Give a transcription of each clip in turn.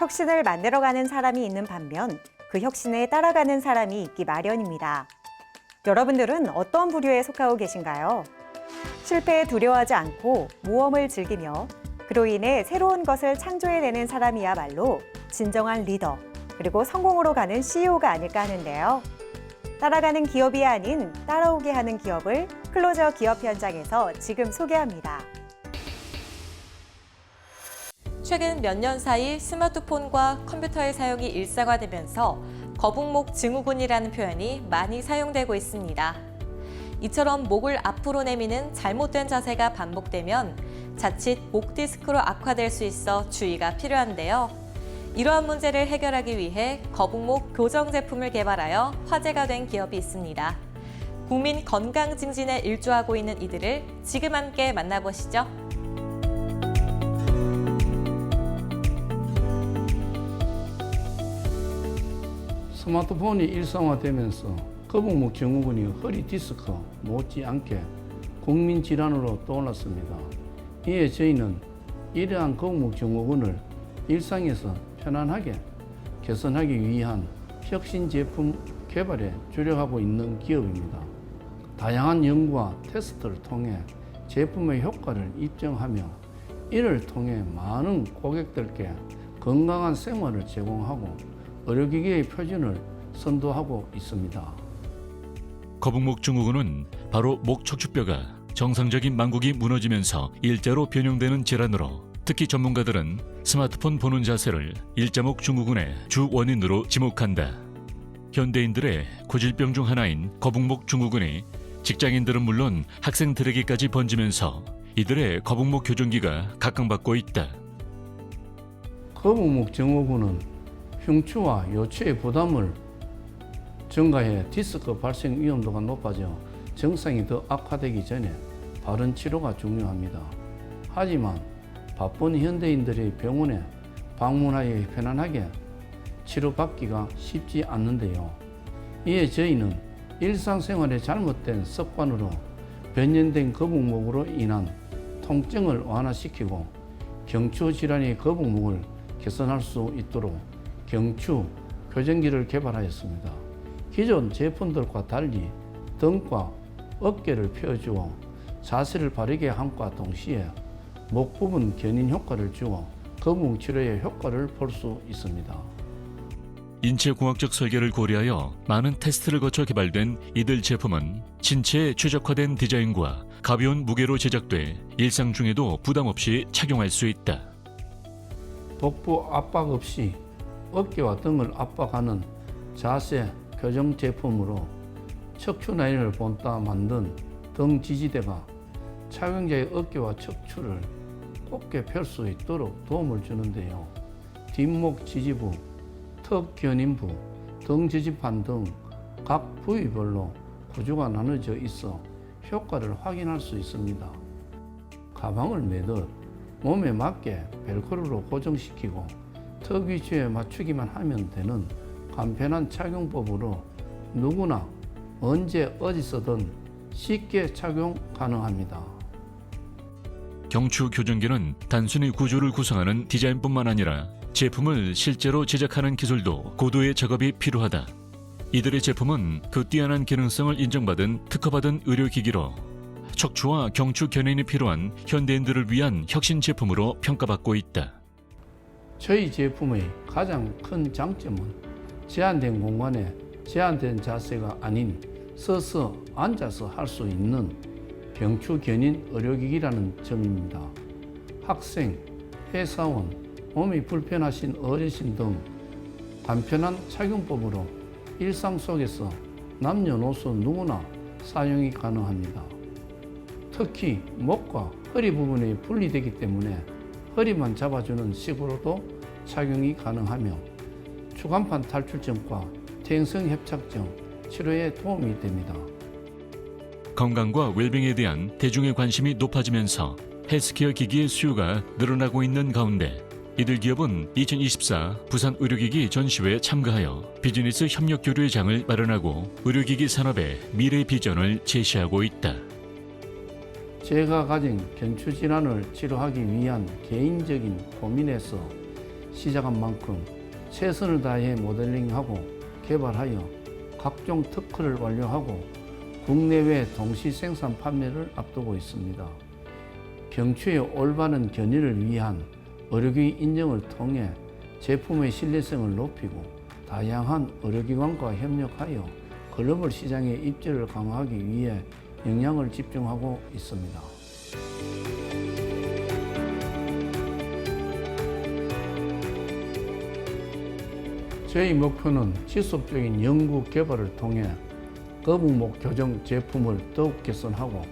혁신을 만들어가는 사람이 있는 반면 그 혁신에 따라가는 사람이 있기 마련입니다. 여러분들은 어떤 부류에 속하고 계신가요? 실패에 두려워하지 않고 모험을 즐기며 그로 인해 새로운 것을 창조해내는 사람이야말로 진정한 리더, 그리고 성공으로 가는 CEO가 아닐까 하는데요. 따라가는 기업이 아닌 따라오게 하는 기업을 클로저 기업 현장에서 지금 소개합니다. 최근 몇 년 사이 스마트폰과 컴퓨터의 사용이 일상화되면서 거북목 증후군이라는 표현이 많이 사용되고 있습니다. 이처럼 목을 앞으로 내미는 잘못된 자세가 반복되면 자칫 목 디스크로 악화될 수 있어 주의가 필요한데요. 이러한 문제를 해결하기 위해 거북목 교정 제품을 개발하여 화제가 된 기업이 있습니다. 국민 건강 증진에 일조하고 있는 이들을 지금 함께 만나보시죠. 스마트폰이 일상화되면서 거북목 증후군이 허리 디스크 못지않게 국민 질환으로 떠올랐습니다. 이에 저희는 이러한 거북목 증후군을 일상에서 편안하게 개선하기 위한 혁신 제품 개발에 주력하고 있는 기업입니다. 다양한 연구와 테스트를 통해 제품의 효과를 입증하며 이를 통해 많은 고객들께 건강한 생활을 제공하고 의료기기의 표준을 선도하고 있습니다. 거북목 증후군은 바로 목 척추뼈가 정상적인 망국이 무너지면서 일자로 변형되는 질환으로 특히 전문가들은 스마트폰 보는 자세를 일자목 증후군의 주 원인으로 지목한다. 현대인들의 고질병 중 하나인 거북목 증후군이 직장인들은 물론 학생들에게까지 번지면서 이들의 거북목 교정기가 각광받고 있다. 거북목 증후군은 흉추와 요추의 부담을 증가해 디스크 발생 위험도가 높아져 증상이 더 악화되기 전에 바른 치료가 중요합니다. 하지만 바쁜 현대인들이 병원에 방문하여 편안하게 치료받기가 쉽지 않는데요. 이에 저희는 일상생활의 잘못된 습관으로 변형된 거북목으로 인한 통증을 완화시키고 경추 질환의 거북목을 개선할 수 있도록 경추 교정기를 개발하였습니다. 기존 제품들과 달리 등과 어깨를 펴주어 자세를 바르게 함과 동시에 목 부분 견인 효과를 주어 거북목 치료의 효과를 볼 수 있습니다. 인체공학적 설계를 고려하여 많은 테스트를 거쳐 개발된 이들 제품은 신체에 최적화된 디자인과 가벼운 무게로 제작돼 일상 중에도 부담 없이 착용할 수 있다. 복부 압박 없이 어깨와 등을 압박하는 자세 교정 제품으로 척추 라인을 본따 만든 등 지지대가 착용자의 어깨와 척추를 곱게 펼 수 있도록 도움을 주는데요. 뒷목 지지부, 턱 견인부, 등 지지판 등 각 부위별로 구조가 나눠져 있어 효과를 확인할 수 있습니다. 가방을 매듯 몸에 맞게 벨크로로 고정시키고 턱 위치에 맞추기만 하면 되는 간편한 착용법으로 누구나 언제 어디서든 쉽게 착용 가능합니다. 경추 교정기는 단순히 구조를 구성하는 디자인뿐만 아니라 제품을 실제로 제작하는 기술도 고도의 작업이 필요하다. 이들의 제품은 그 뛰어난 기능성을 인정받은 특허받은 의료기기로 척추와 경추 견인이 필요한 현대인들을 위한 혁신 제품으로 평가받고 있다. 저희 제품의 가장 큰 장점은 제한된 공간에 제한된 자세가 아닌 서서 앉아서 할 수 있는 경추 견인 의료기기라는 점입니다. 학생, 회사원, 몸이 불편하신 어르신 등 간편한 착용법으로 일상 속에서 남녀노소 누구나 사용이 가능합니다. 특히 목과 허리 부분이 분리되기 때문에 허리만 잡아주는 식으로도 착용이 가능하며 추간판 탈출증과 퇴행성 협착증 치료에 도움이 됩니다. 건강과 웰빙에 대한 대중의 관심이 높아지면서 헬스케어 기기의 수요가 늘어나고 있는 가운데 이들 기업은 2024 부산 의료기기 전시회에 참가하여 비즈니스 협력 교류의 장을 마련하고 의료기기 산업의 미래 비전을 제시하고 있다. 제가 가진 경추 질환을 치료하기 위한 개인적인 고민에서 시작한 만큼 최선을 다해 모델링하고 개발하여 각종 특허를 완료하고 국내외 동시 생산 판매를 앞두고 있습니다. 병추의 올바른 견인을 위한 의료기 인증을 통해 제품의 신뢰성을 높이고 다양한 의료기관과 협력하여 글로벌 시장의 입지를 강화하기 위해 역량을 집중하고 있습니다. 저희 목표는 지속적인 연구 개발을 통해 거북목 교정 제품을 더욱 개선하고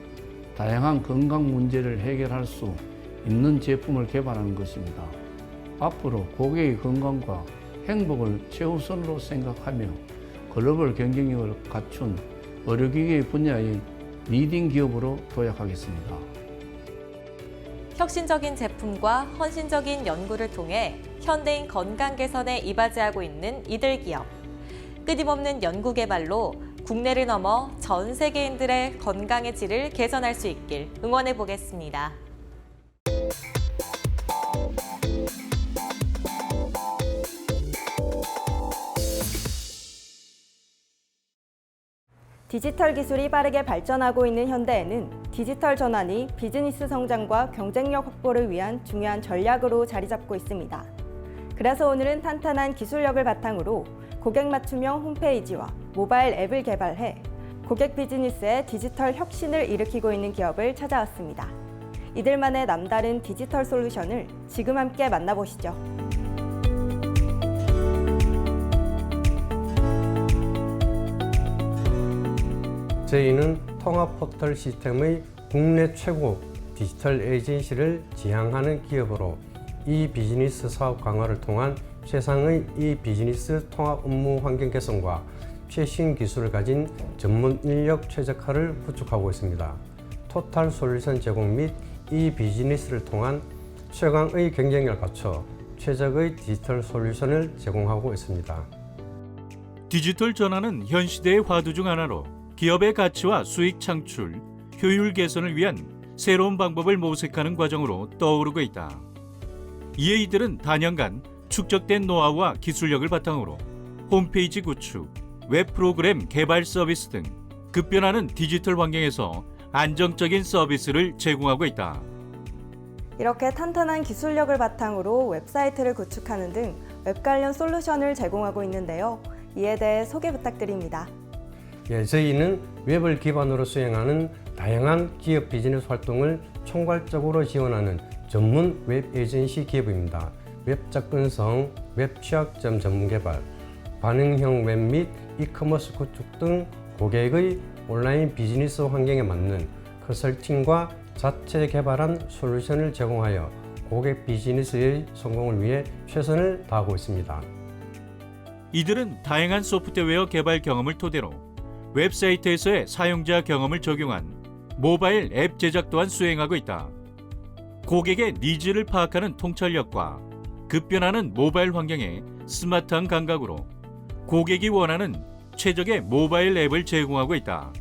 다양한 건강 문제를 해결할 수 있는 제품을 개발하는 것입니다. 앞으로 고객의 건강과 행복을 최우선으로 생각하며 글로벌 경쟁력을 갖춘 의료기기 분야의 리딩 기업으로 도약하겠습니다. 혁신적인 제품과 헌신적인 연구를 통해 현대인 건강 개선에 이바지하고 있는 이들 기업. 끊임없는 연구 개발로 국내를 넘어 전 세계인들의 건강의 질을 개선할 수 있길 응원해 보겠습니다. 디지털 기술이 빠르게 발전하고 있는 현대에는 디지털 전환이 비즈니스 성장과 경쟁력 확보를 위한 중요한 전략으로 자리 잡고 있습니다. 그래서 오늘은 탄탄한 기술력을 바탕으로 고객 맞춤형 홈페이지와 모바일 앱을 개발해 고객 비즈니스의 디지털 혁신을 일으키고 있는 기업을 찾아왔습니다. 이들만의 남다른 디지털 솔루션을 지금 함께 만나보시죠. 저희는 통합 포털 시스템의 국내 최고 디지털 에이전시를 지향하는 기업으로 이 비즈니스 사업 강화를 통한 최상의 이 비즈니스 통합 업무 환경 개선과 최신 기술을 가진 전문 인력 최적화를 구축하고 있습니다. 토탈 솔루션 제공 및 이 비즈니스를 통한 최강의 경쟁력을 갖춰 최적의 디지털 솔루션을 제공하고 있습니다. 디지털 전환은 현 시대의 화두 중 하나로 기업의 가치와 수익 창출, 효율 개선을 위한 새로운 방법을 모색하는 과정으로 떠오르고 있다. 이에 이들은 단연간 축적된 노하우와 기술력을 바탕으로 홈페이지 구축, 웹 프로그램 개발 서비스 등 급변하는 디지털 환경에서 안정적인 서비스를 제공하고 있다. 이렇게 탄탄한 기술력을 바탕으로 웹사이트를 구축하는 등 웹 관련 솔루션을 제공하고 있는데요. 이에 대해 소개 부탁드립니다. 저희는 웹을 기반으로 수행하는 다양한 기업 비즈니스 활동을 총괄적으로 지원하는 전문 웹 에이전시 기업입니다. 웹 접근성, 웹 취약점 전문 개발, 반응형 웹 및 이커머스 구축 등 고객의 온라인 비즈니스 환경에 맞는 컨설팅과 자체 개발한 솔루션을 제공하여 고객 비즈니스의 성공을 위해 최선을 다하고 있습니다. 이들은 다양한 소프트웨어 개발 경험을 토대로 웹사이트에서의 사용자 경험을 적용한 모바일 앱 제작 또한 수행하고 있다. 고객의 니즈를 파악하는 통찰력과 급변하는 모바일 환경에 스마트한 감각으로 고객이 원하는 최적의 모바일 앱을 제공하고 있다.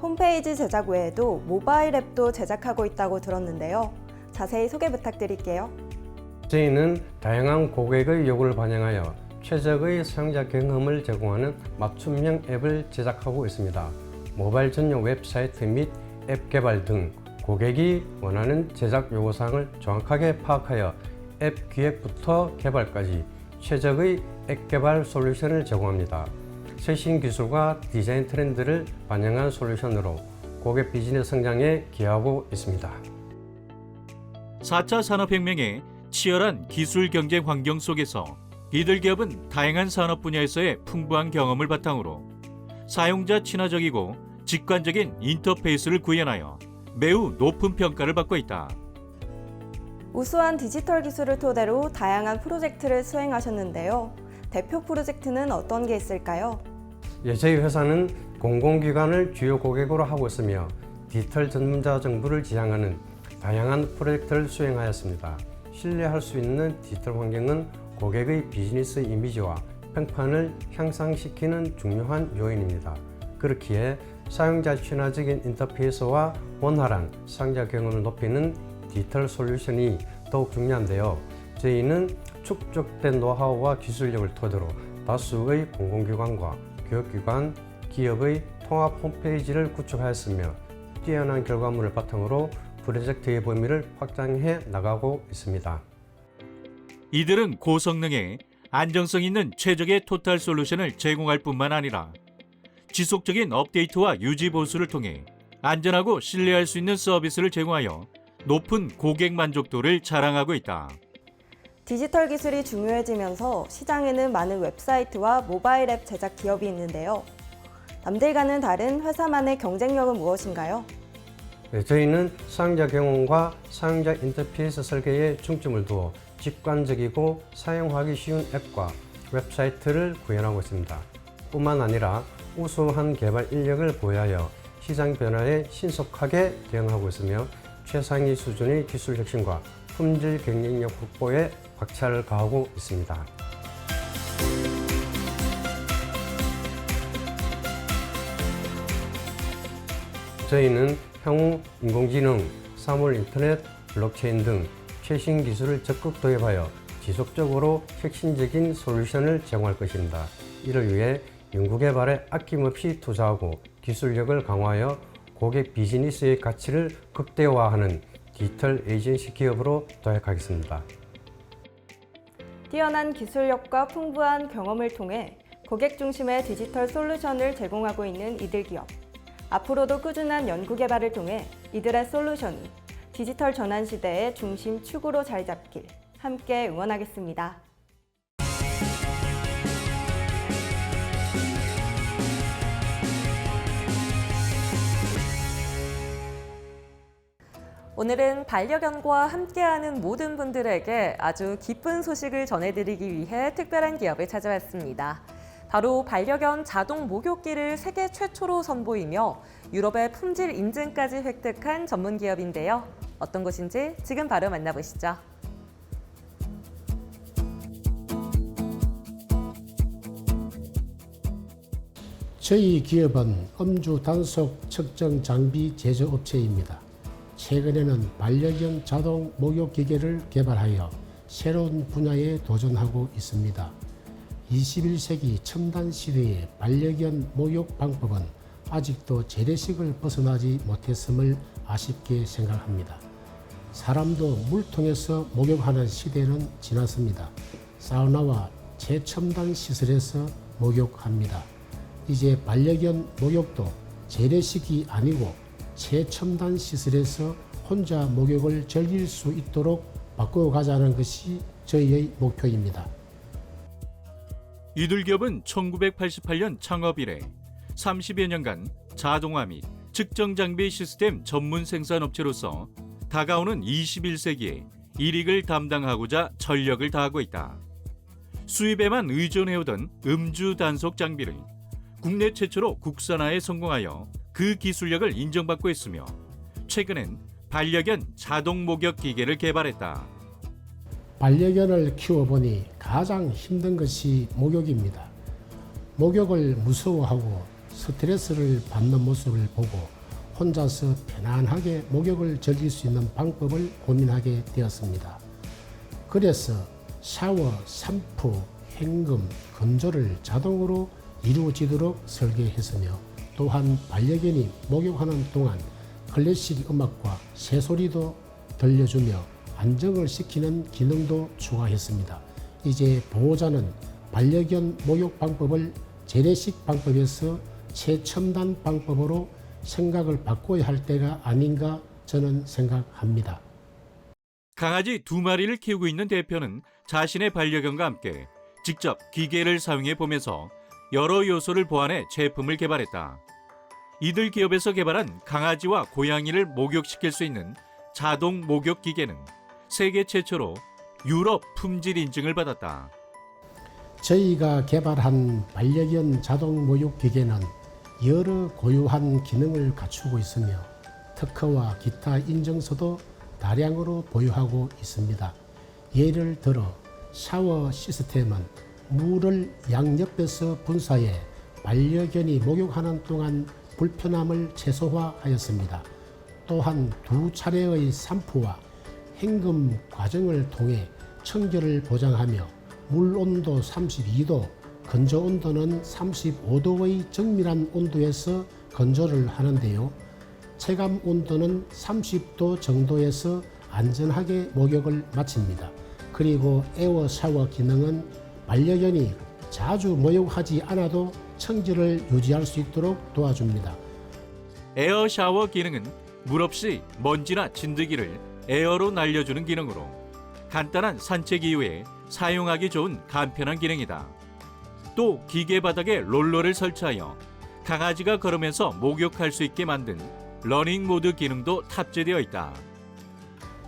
홈페이지 제작 외에도 모바일 앱도 제작하고 있다고 들었는데요. 자세히 소개 부탁드릴게요. 저희는 다양한 고객의 요구를 반영하여 최적의 사용자 경험을 제공하는 맞춤형 앱을 제작하고 있습니다. 모바일 전용 웹사이트 및 앱 개발 등 고객이 원하는 제작 요구사항을 정확하게 파악하여 앱 기획부터 개발까지 최적의 앱 개발 솔루션을 제공합니다. 최신 기술과 디자인 트렌드를 반영한 솔루션으로 고객 비즈니스 성장에 기여하고 있습니다. 4차 산업혁명의 치열한 기술 경쟁 환경 속에서 이들 기업은 다양한 산업 분야에서의 풍부한 경험을 바탕으로 사용자 친화적이고 직관적인 인터페이스를 구현하여 매우 높은 평가를 받고 있다. 우수한 디지털 기술을 토대로 다양한 프로젝트를 수행하셨는데요. 대표 프로젝트는 어떤 게 있을까요? 저희 회사는 공공기관을 주요 고객으로 하고 있으며 디지털 전문자 정부를 지향하는 다양한 프로젝트를 수행하였습니다. 신뢰할 수 있는 디지털 환경은 고객의 비즈니스 이미지와 평판을 향상시키는 중요한 요인입니다. 그렇기에 사용자 친화적인 인터페이스와 원활한 사용자 경험을 높이는 디지털 솔루션이 더욱 중요한데요. 저희는 축적된 노하우와 기술력을 토대로 다수의 공공기관과 교육기관, 기업의 통합 홈페이지를 구축하였으며 뛰어난 결과물을 바탕으로 프로젝트의 범위를 확장해 나가고 있습니다. 이들은 고성능에 안정성 있는 최적의 토탈 솔루션을 제공할 뿐만 아니라 지속적인 업데이트와 유지 보수를 통해 안전하고 신뢰할 수 있는 서비스를 제공하여 높은 고객 만족도를 자랑하고 있다. 디지털 기술이 중요해지면서 시장에는 많은 웹사이트와 모바일 앱 제작 기업이 있는데요. 남들과는 다른 회사만의 경쟁력은 무엇인가요? 저희는 사용자 경험과 사용자 인터페이스 설계에 중점을 두어 직관적이고 사용하기 쉬운 앱과 웹사이트를 구현하고 있습니다. 뿐만 아니라 우수한 개발 인력을 보유하여 시장 변화에 신속하게 대응하고 있으며 최상위 수준의 기술 혁신과 품질 경쟁력 확보에 박차를 가하고 있습니다. 저희는 향후 인공지능, 사물 인터넷, 블록체인 등 최신 기술을 적극 도입하여 지속적으로 혁신적인 솔루션을 제공할 것입니다. 이를 위해 연구개발에 아낌없이 투자하고 기술력을 강화하여 고객 비즈니스의 가치를 극대화하는 디지털 에이전시 기업으로 도약하겠습니다. 뛰어난 기술력과 풍부한 경험을 통해 고객 중심의 디지털 솔루션을 제공하고 있는 이들 기업. 앞으로도 꾸준한 연구 개발을 통해 이들의 솔루션이 디지털 전환 시대의 중심 축으로 자리 잡길 함께 응원하겠습니다. 오늘은 반려견과 함께하는 모든 분들에게 아주 기쁜 소식을 전해드리기 위해 특별한 기업을 찾아왔습니다. 바로 반려견 자동 목욕기를 세계 최초로 선보이며 유럽의 품질 인증까지 획득한 전문 기업인데요. 어떤 곳인지 지금 바로 만나보시죠. 저희 기업은 음주 단속 측정 장비 제조업체입니다. 최근에는 반려견 자동 목욕 기계를 개발하여 새로운 분야에 도전하고 있습니다. 21세기 첨단 시대의 반려견 목욕 방법은 아직도 재래식을 벗어나지 못했음을 아쉽게 생각합니다. 사람도 물통에서 목욕하는 시대는 지났습니다. 사우나와 최첨단 시설에서 목욕합니다. 이제 반려견 목욕도 재래식이 아니고 최첨단 시설에서 혼자 목욕을 즐길 수 있도록 바꿔가자는 것이 저희의 목표입니다. 이들 기업은 1988년 창업 이래 30여 년간 자동화 및 측정 장비 시스템 전문 생산업체로서 다가오는 21세기에 이익을 담당하고자 전력을 다하고 있다. 수입에만 의존해오던 음주 단속 장비를 국내 최초로 국산화에 성공하여 그 기술력을 인정받고 있으며 최근엔 반려견 자동 목욕 기계를 개발했다. 반려견을 키워보니 가장 힘든 것이 목욕입니다. 목욕을 무서워하고 스트레스를 받는 모습을 보고 혼자서 편안하게 목욕을 즐길 수 있는 방법을 고민하게 되었습니다. 그래서 샤워, 샴푸, 헹금, 건조를 자동으로 이루어지도록 설계했으며 또한 반려견이 목욕하는 동안 클래식 음악과 새소리도 들려주며 안정을 시키는 기능도 추가했습니다. 이제 보호자는 반려견 목욕 방법을 재래식 방법에서 최첨단 방법으로 생각을 바꿔야 할 때가 아닌가 저는 생각합니다. 강아지 2마리를 키우고 있는 대표는 자신의 반려견과 함께 직접 기계를 사용해 보면서 여러 요소를 보완해 제품을 개발했다. 이들 기업에서 개발한 강아지와 고양이를 목욕시킬 수 있는 자동 목욕 기계는 세계 최초로 유럽 품질 인증을 받았다. 저희가 개발한 반려견 자동 목욕 기계는 여러 고유한 기능을 갖추고 있으며 특허와 기타 인증서도 다량으로 보유하고 있습니다. 예를 들어 샤워 시스템은 물을 양옆에서 분사해 반려견이 목욕하는 동안 불편함을 최소화하였습니다. 또한 2차례의 샴푸와 헹금 과정을 통해 청결을 보장하며 물 온도 32도, 건조 온도는 35도의 정밀한 온도에서 건조를 하는데요. 체감 온도는 30도 정도에서 안전하게 목욕을 마칩니다. 그리고 에어 샤워 기능은 반려견이 자주 목욕하지 않아도 청결을 유지할 수 있도록 도와줍니다. 에어 샤워 기능은 물 없이 먼지나 진드기를 에어로 날려주는 기능으로 간단한 산책 이후에 사용하기 좋은 간편한 기능이다. 또 기계 바닥에 롤러를 설치하여 강아지가 걸으면서 목욕할 수 있게 만든 러닝 모드 기능도 탑재되어 있다.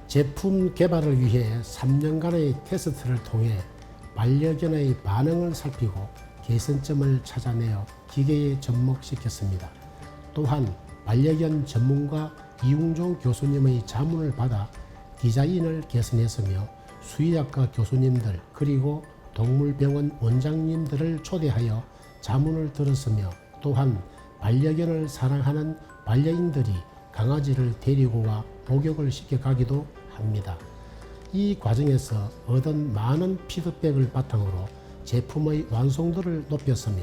제품 개발을 위해 3년간의 테스트를 통해 반려견의 반응을 살피고 개선점을 찾아내어 기계에 접목시켰습니다. 또한 반려견 전문가 이웅종 교수님의 자문을 받아 디자인을 개선했으며 수의학과 교수님들 그리고 동물병원 원장님들을 초대하여 자문을 들었으며 또한 반려견을 사랑하는 반려인들이 강아지를 데리고 와 목욕을 시켜가기도 합니다. 이 과정에서 얻은 많은 피드백을 바탕으로 제품의 완성도를 높였으며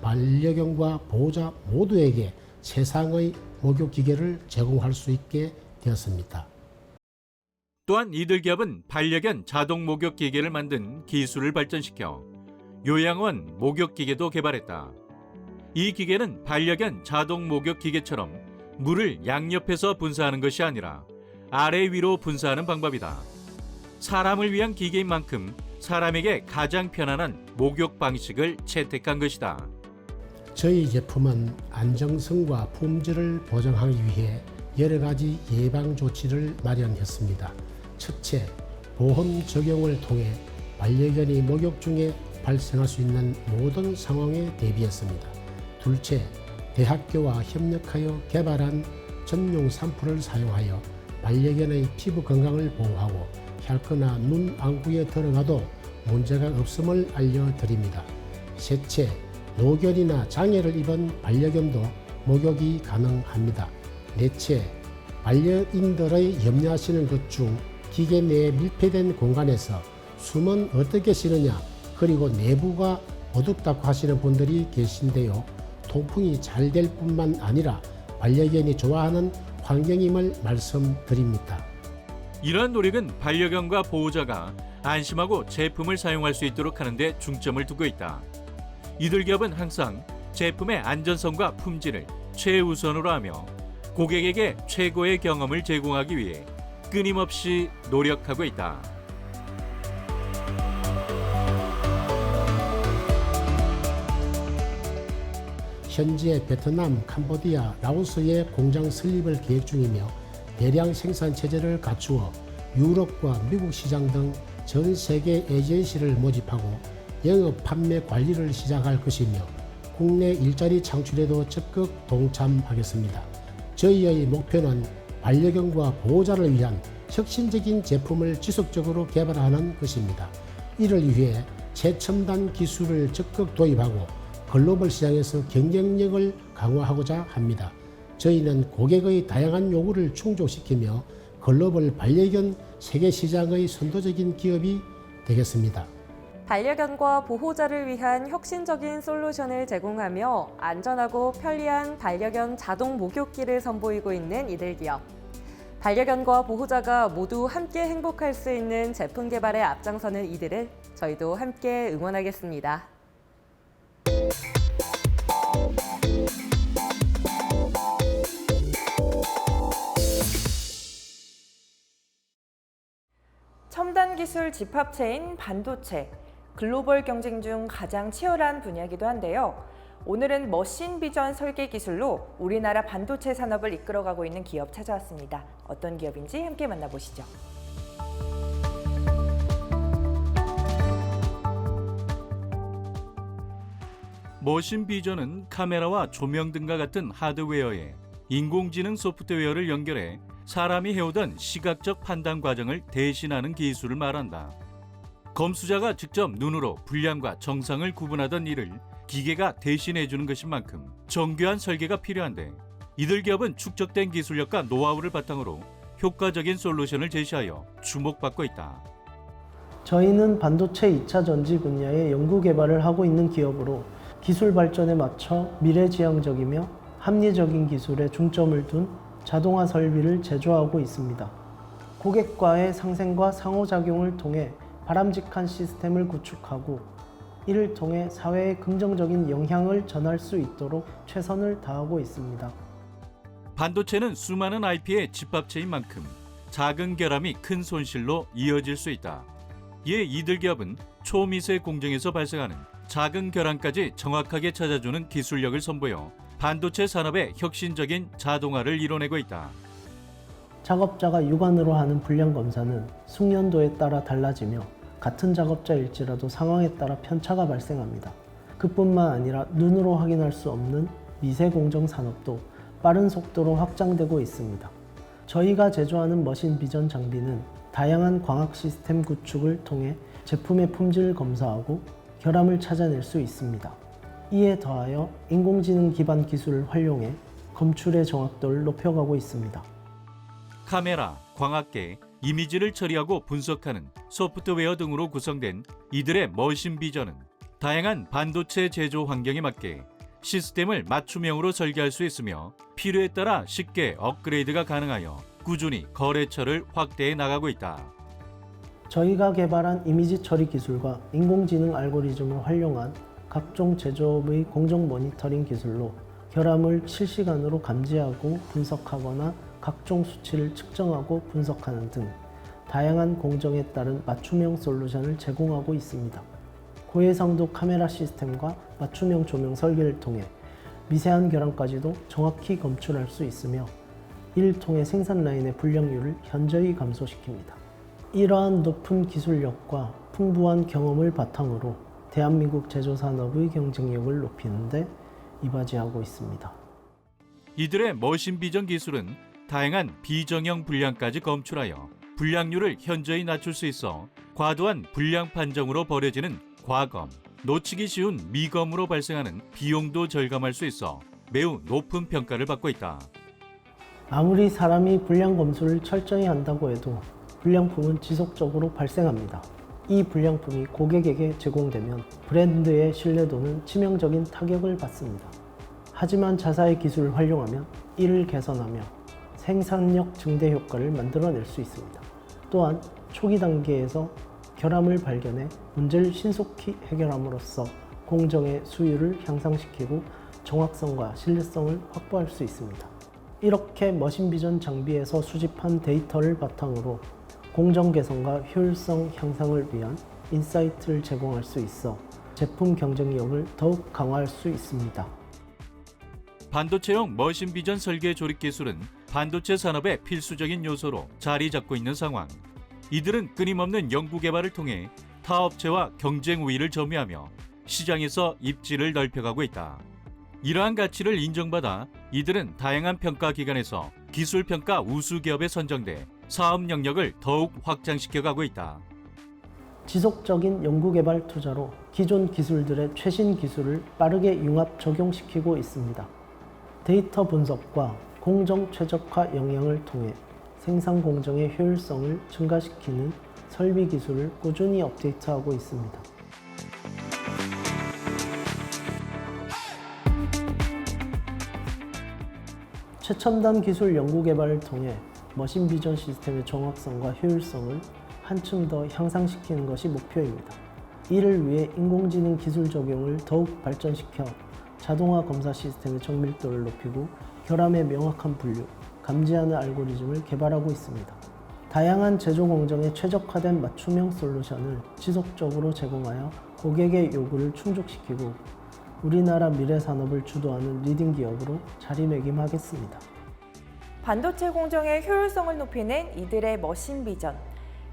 반려견과 보호자 모두에게 최상의 목욕 기계를 제공할 수 있게 되었습니다. 또한 이들 기업은 반려견 자동 목욕 기계를 만든 기술을 발전시켜 요양원 목욕 기계도 개발했다. 이 기계는 반려견 자동 목욕 기계처럼 물을 양옆에서 분사하는 것이 아니라 아래 위로 분사하는 방법이다. 사람을 위한 기계인 만큼 사람에게 가장 편안한 목욕 방식을 채택한 것이다. 저희 제품은 안정성과 품질을 보장하기 위해 여러 가지 예방 조치를 마련했습니다. 첫째, 보험 적용을 통해 반려견이 목욕 중에 발생할 수 있는 모든 상황에 대비했습니다. 둘째, 대학교와 협력하여 개발한 전용 샴푸를 사용하여 반려견의 피부 건강을 보호하고 혈크나 눈 안구에 들어가도 문제가 없음을 알려드립니다. 셋째, 노견이나 장애를 입은 반려견도 목욕이 가능합니다. 넷째, 반려인들의 염려하시는 것 중 기계 내에 밀폐된 공간에서 숨은 어떻게 쉬느냐 그리고 내부가 어둡다고 하시는 분들이 계신데요. 통풍이 잘 될 뿐만 아니라 반려견이 좋아하는 환경임을 말씀드립니다. 이러한 노력은 반려견과 보호자가 안심하고 제품을 사용할 수 있도록 하는 데 중점을 두고 있다. 이들 기업은 항상 제품의 안전성과 품질을 최우선으로 하며 고객에게 최고의 경험을 제공하기 위해 끊임없이 노력하고 있다. 현재 베트남, 캄보디아, 라오스에 공장 설립을 계획 중이며 대량 생산 체제를 갖추어 유럽과 미국 시장 등 전 세계 에이전시를 모집하고 영업 판매 관리를 시작할 것이며 국내 일자리 창출에도 적극 동참하겠습니다. 저희의 목표는 반려견과 보호자를 위한 혁신적인 제품을 지속적으로 개발하는 것입니다. 이를 위해 최첨단 기술을 적극 도입하고 글로벌 시장에서 경쟁력을 강화하고자 합니다. 저희는 고객의 다양한 요구를 충족시키며 글로벌 반려견 세계 시장의 선도적인 기업이 되겠습니다. 반려견과 보호자를 위한 혁신적인 솔루션을 제공하며 안전하고 편리한 반려견 자동 목욕기를 선보이고 있는 이들 기업. 반려견과 보호자가 모두 함께 행복할 수 있는 제품 개발에 앞장서는 이들을 저희도 함께 응원하겠습니다. 첨단 기술 집합체인 반도체, 글로벌 경쟁 중 가장 치열한 분야이기도 한데요. 오늘은 머신 비전 설계 기술로 우리나라 반도체 산업을 이끌어가고 있는 기업 찾아왔습니다. 어떤 기업인지 함께 만나보시죠. 머신 비전은 카메라와 조명 등과 같은 하드웨어에 인공지능 소프트웨어를 연결해 사람이 해오던 시각적 판단 과정을 대신하는 기술을 말한다. 검수자가 직접 눈으로 불량과 정상을 구분하던 일을 기계가 대신해주는 것인 만큼 정교한 설계가 필요한데 이들 기업은 축적된 기술력과 노하우를 바탕으로 효과적인 솔루션을 제시하여 주목받고 있다. 저희는 반도체 2차 전지 분야의 연구 개발을 하고 있는 기업으로 기술 발전에 맞춰 미래지향적이며 합리적인 기술에 중점을 둔 자동화 설비를 제조하고 있습니다. 고객과의 상생과 상호작용을 통해 바람직한 시스템을 구축하고 이를 통해 사회에 긍정적인 영향을 전할 수 있도록 최선을 다하고 있습니다. 반도체는 수많은 IP의 집합체인 만큼 작은 결함이 큰 손실로 이어질 수 있다. 이에 이들 기업은 초미세 공정에서 발생하는 작은 결함까지 정확하게 찾아주는 기술력을 선보여 반도체 산업의 혁신적인 자동화를 이뤄내고 있다. 작업자가 육안으로 하는 불량 검사는 숙련도에 따라 달라지며 같은 작업자일지라도 상황에 따라 편차가 발생합니다. 그뿐만 아니라 눈으로 확인할 수 없는 미세 공정 산업도 빠른 속도로 확장되고 있습니다. 저희가 제조하는 머신 비전 장비는 다양한 광학 시스템 구축을 통해 제품의 품질을 검사하고 결함을 찾아낼 수 있습니다. 이에 더하여 인공지능 기반 기술을 활용해 검출의 정확도를 높여가고 있습니다. 카메라, 광학계, 이미지를 처리하고 분석하는 소프트웨어 등으로 구성된 이들의 머신 비전은 다양한 반도체 제조 환경에 맞게 시스템을 맞춤형으로 설계할 수 있으며 필요에 따라 쉽게 업그레이드가 가능하여 꾸준히 거래처를 확대해 나가고 있다. 저희가 개발한 이미지 처리 기술과 인공지능 알고리즘을 활용한 각종 제조업의 공정 모니터링 기술로 결함을 실시간으로 감지하고 분석하거나 각종 수치를 측정하고 분석하는 등 다양한 공정에 따른 맞춤형 솔루션을 제공하고 있습니다. 고해상도 카메라 시스템과 맞춤형 조명 설계를 통해 미세한 결함까지도 정확히 검출할 수 있으며 이를 통해 생산 라인의 불량률을 현저히 감소시킵니다. 이러한 높은 기술력과 풍부한 경험을 바탕으로 대한민국 제조산업의 경쟁력을 높이는 데 이바지하고 있습니다. 이들의 머신 비전 기술은 다양한 비정형 불량까지 검출하여 불량률을 현저히 낮출 수 있어 과도한 불량 판정으로 벌여지는 과검, 놓치기 쉬운 미검으로 발생하는 비용도 절감할 수 있어 매우 높은 평가를 받고 있다. 아무리 사람이 불량 검수를 철저히 한다고 해도 불량품은 지속적으로 발생합니다. 이 불량품이 고객에게 제공되면 브랜드의 신뢰도는 치명적인 타격을 받습니다. 하지만 자사의 기술을 활용하면 이를 개선하며 생산력 증대 효과를 만들어낼 수 있습니다. 또한 초기 단계에서 결함을 발견해 문제를 신속히 해결함으로써 공정의 수율을 향상시키고 정확성과 신뢰성을 확보할 수 있습니다. 이렇게 머신 비전 장비에서 수집한 데이터를 바탕으로 공정 개선과 효율성 향상을 위한 인사이트를 제공할 수 있어 제품 경쟁력을 더욱 강화할 수 있습니다. 반도체용 머신 비전 설계 조립 기술은 반도체 산업의 필수적인 요소로 자리 잡고 있는 상황. 이들은 끊임없는 연구 개발을 통해 타 업체와 경쟁 우위를 점유하며 시장에서 입지를 넓혀가고 있다. 이러한 가치를 인정받아 이들은 다양한 평가 기관에서 기술 평가 우수 기업에 선정돼 사업 영역을 더욱 확장시켜가고 있다. 지속적인 연구개발 투자로 기존 기술들의 최신 기술을 빠르게 융합 적용시키고 있습니다. 데이터 분석과 공정 최적화 역량을 통해 생산 공정의 효율성을 증가시키는 설비 기술을 꾸준히 업데이트하고 있습니다. 최첨단 기술 연구 개발을 통해 머신 비전 시스템의 정확성과 효율성을 한층 더 향상시키는 것이 목표입니다. 이를 위해 인공지능 기술 적용을 더욱 발전시켜 자동화 검사 시스템의 정밀도를 높이고 결함의 명확한 분류, 감지하는 알고리즘을 개발하고 있습니다. 다양한 제조 공정에 최적화된 맞춤형 솔루션을 지속적으로 제공하여 고객의 요구를 충족시키고 우리나라 미래 산업을 주도하는 리딩 기업으로 자리매김하겠습니다. 반도체 공정의 효율성을 높이는 이들의 머신 비전.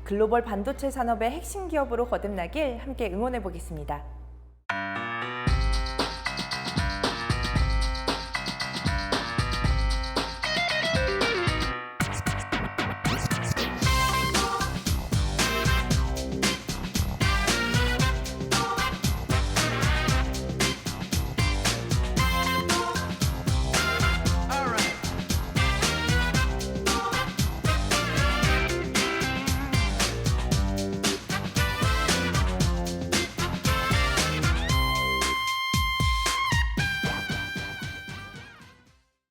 글로벌 반도체 산업의 핵심 기업으로 거듭나길 함께 응원해 보겠습니다.